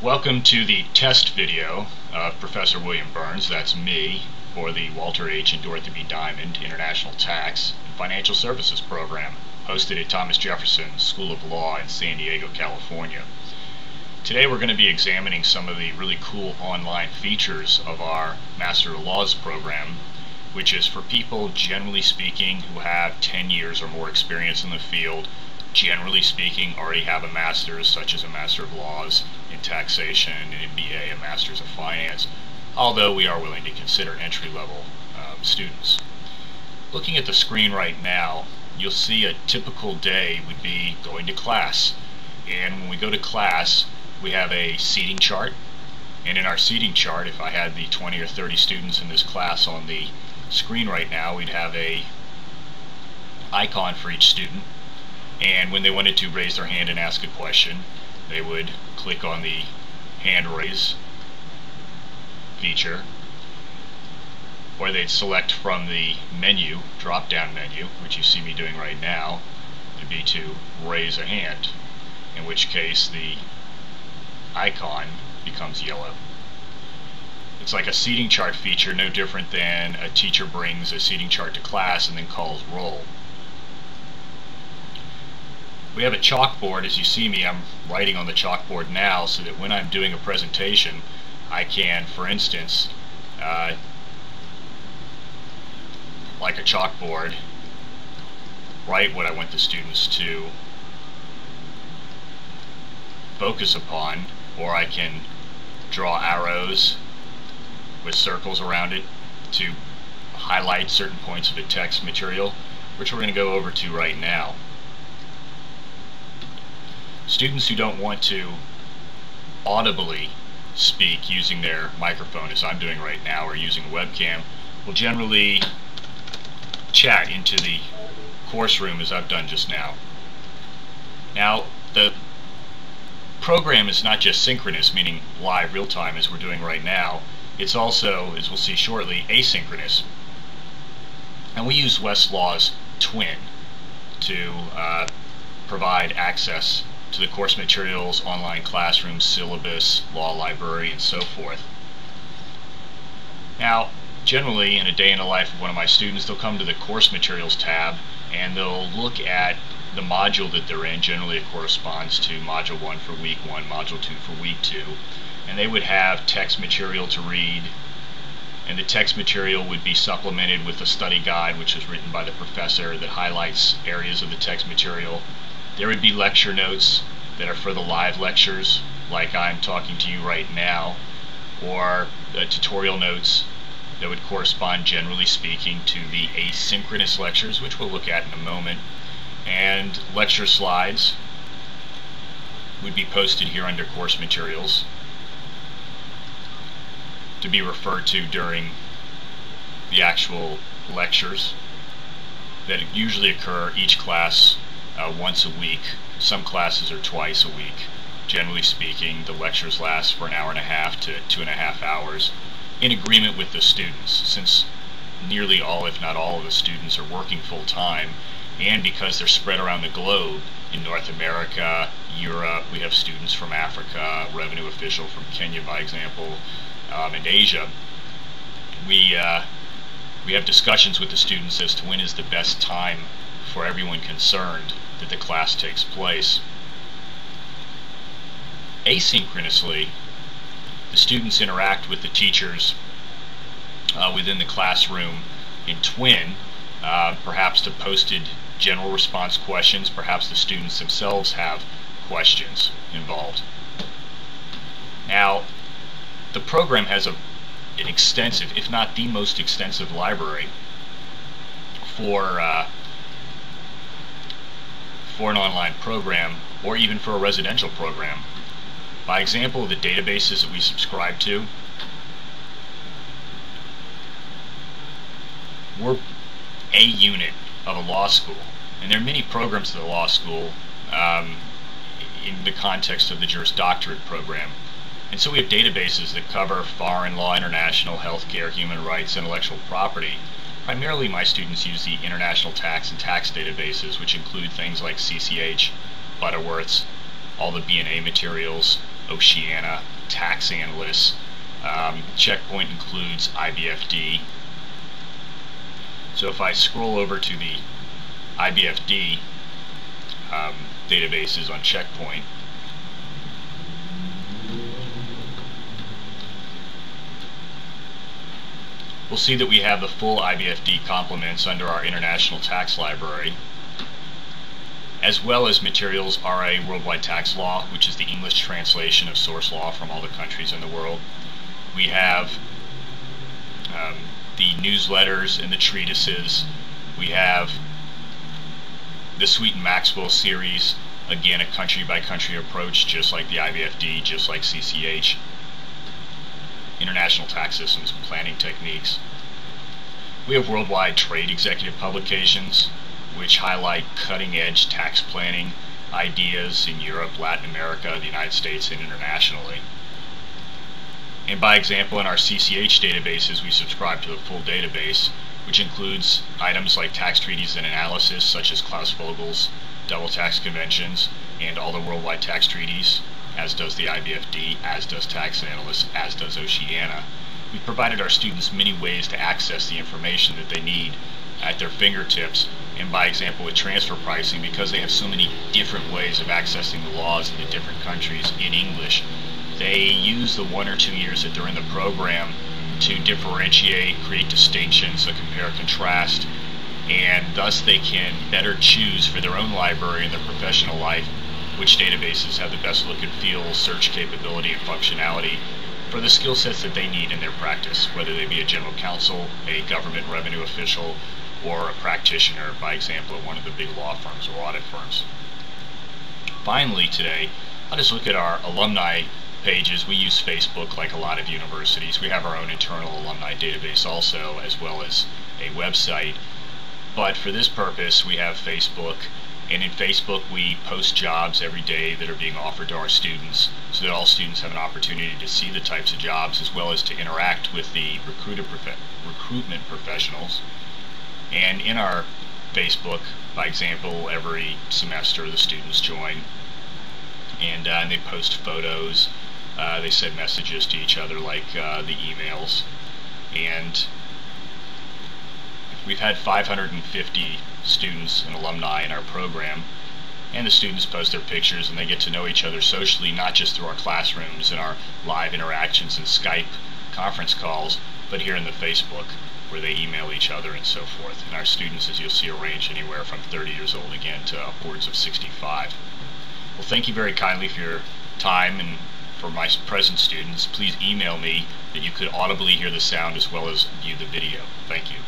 Welcome to the test video of Professor William Byrnes, that's me, for the Walter H. and Dorothy B. Diamond International Tax and Financial Services Program, hosted at Thomas Jefferson School of Law in San Diego, California. Today we're going to be examining some of the really cool online features of our Master of Laws program, which is for people, generally speaking, who have 10 years or more experience in the field. Generally speaking, already have a master's, such as a Master of Laws in Taxation, an MBA, a Master's of Finance, although we are willing to consider entry-level students. Looking at the screen right now, you'll see a typical day would be going to class. And when we go to class, we have a seating chart. And in our seating chart, if I had the 20 or 30 students in this class on the screen right now, we'd have a icon for each student. And when they wanted to raise their hand and ask a question, they would click on the hand raise feature, or they'd select from the menu, drop-down menu, which you see me doing right now, to be to raise a hand, in which case the icon becomes yellow. It's like a seating chart feature, no different than a teacher brings a seating chart to class and then calls roll. We have a chalkboard. As you see me, I'm writing on the chalkboard now so that when I'm doing a presentation, I can, for instance, like a chalkboard, write what I want the students to focus upon, or I can draw arrows with circles around it to highlight certain points of the text material, which we're going to go over to right now. Students who don't want to audibly speak using their microphone, as I'm doing right now, or using a webcam, will generally chat into the course room as I've done just now. Now, the program is not just synchronous, meaning live, real-time, as we're doing right now. It's also, as we'll see shortly, asynchronous. And we use Westlaw's Twin to provide access to the course materials, online classroom, syllabus, law library, and so forth. Now, generally, in a day in the life of one of my students, they'll come to the course materials tab and they'll look at the module that they're in. Generally, it corresponds to Module 1 for Week 1, Module 2 for Week 2, and they would have text material to read, and the text material would be supplemented with a study guide, which is written by the professor, that highlights areas of the text material. There would be lecture notes that are for the live lectures, like I'm talking to you right now, or tutorial notes that would correspond, generally speaking, to the asynchronous lectures, which we'll look at in a moment. And lecture slides would be posted here under course materials to be referred to during the actual lectures that usually occur each class once a week. Some classes are twice a week. Generally speaking, the lectures last for an hour and a half to 2.5 hours, in agreement with the students, since nearly all, if not all, of the students are working full-time, and because they're spread around the globe in North America, Europe. We have students from Africa, revenue official from Kenya, by example, and Asia. We have discussions with the students as to when is the best time for everyone concerned that the class takes place. Asynchronously, the students interact with the teachers within the classroom in Twin, perhaps to posted general response questions. Perhaps the students themselves have questions involved. Now, the program has an extensive, if not the most extensive, library for an online program, or even for a residential program. By example, the databases that we subscribe to, we're a unit of a law school, and there are many programs at the law school in the context of the Juris Doctorate program. And so we have databases that cover foreign law, international, healthcare, human rights, intellectual property. Primarily, my students use the international tax and tax databases, which include things like CCH, Butterworth's, all the B&A materials, Oceania, tax analysts. Checkpoint includes IBFD. So if I scroll over to the IBFD databases on Checkpoint, we'll see that we have the full IBFD complements under our International Tax Library, as well as materials RA Worldwide Tax Law, which is the English translation of source law from all the countries in the world. We have the newsletters and the treatises. We have the Sweet and Maxwell series, again a country-by-country approach, just like the IBFD, just like CCH. International Tax Systems and Planning Techniques. We have worldwide trade executive publications, which highlight cutting-edge tax planning ideas in Europe, Latin America, the United States, and internationally. And by example, in our CCH databases, we subscribe to the full database, which includes items like tax treaties and analysis, such as Claus-Vogel's double tax conventions, and all the worldwide tax treaties, as does the IBFD, as does Tax Analysts, as does Oceania. We've provided our students many ways to access the information that they need at their fingertips, and by example with transfer pricing, because they have so many different ways of accessing the laws in the different countries in English, they use the 1 or 2 years that they're in the program to differentiate, create distinctions, to compare and contrast, and thus they can better choose for their own library and their professional life which databases have the best look and feel, search capability, and functionality for the skill sets that they need in their practice, whether they be a general counsel, a government revenue official, or a practitioner, by example, at one of the big law firms or audit firms. Finally today, I'll just look at our alumni pages. We use Facebook like a lot of universities. We have our own internal alumni database also, as well as a website. But for this purpose, we have Facebook, and in Facebook we post jobs every day that are being offered to our students, so that all students have an opportunity to see the types of jobs, as well as to interact with the recruitment professionals. And in our Facebook, by example, every semester the students join, and they post photos, they send messages to each other like the emails, and we've had 550 students and alumni in our program, and the students post their pictures and they get to know each other socially, not just through our classrooms and our live interactions and Skype conference calls, but here in the Facebook, where they email each other and so forth. And our students, as you'll see, are ranged anywhere from 30 years old again to upwards of 65. Well, thank you very kindly for your time, and for my present students, please email me that you could audibly hear the sound as well as view the video. Thank you.